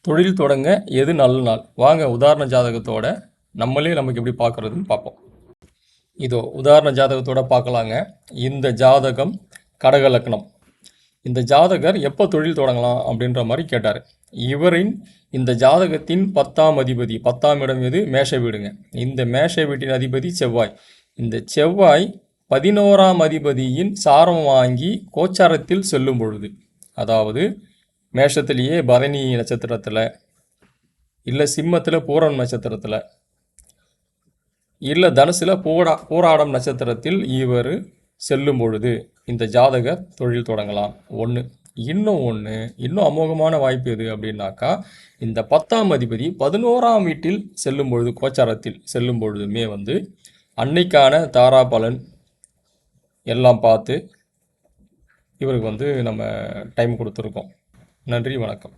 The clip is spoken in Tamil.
தொழில் தொடங்க எது நல்ல நாள்? வாங்க உதாரண ஜாதகத்தோட நம்மளே நமக்கு எப்படி பார்க்குறதுன்னு பார்ப்போம். இதோ உதாரண ஜாதகத்தோட பார்க்கலாங்க. இந்த ஜாதகம் கடக லக்னம். இந்த ஜாதகர் எப்போ தொழில் தொடங்கலாம் அப்படின்ற மாதிரி கேட்டார். இவரின் இந்த ஜாதகத்தின் 10ஆம் அதிபதி, 10ஆம் இடம் எது? மேஷ வீடுங்க. இந்த மேஷ வீட்டின் அதிபதி செவ்வாய். இந்த செவ்வாய் 11ஆம் அதிபதியின் சாரம் வாங்கி கோச்சாரத்தில் செல்லும் பொழுது, அதாவது மேஷத்திலேயே பரணி நட்சத்திரத்தில், இல்லை சிம்மத்தில் பூரம் நட்சத்திரத்தில், இல்லை தனுசில் பூராடம் நட்சத்திரத்தில் இவர் செல்லும் பொழுது இந்த ஜாதகர் தொழில் தொடங்கலாம். ஒன்று. இன்னும் அமோகமான வாய்ப்பு எது அப்படின்னாக்கா, இந்த 10ஆம் அதிபதி 11ஆம் வீட்டில் செல்லும் பொழுது, கோச்சாரத்தில் செல்லும் பொழுதுமே அன்னைக்கான தாராபலன் எல்லாம் பார்த்து இவருக்கு நம்ம டைம் கொடுத்துருக்கோம். நன்றி, வணக்கம்.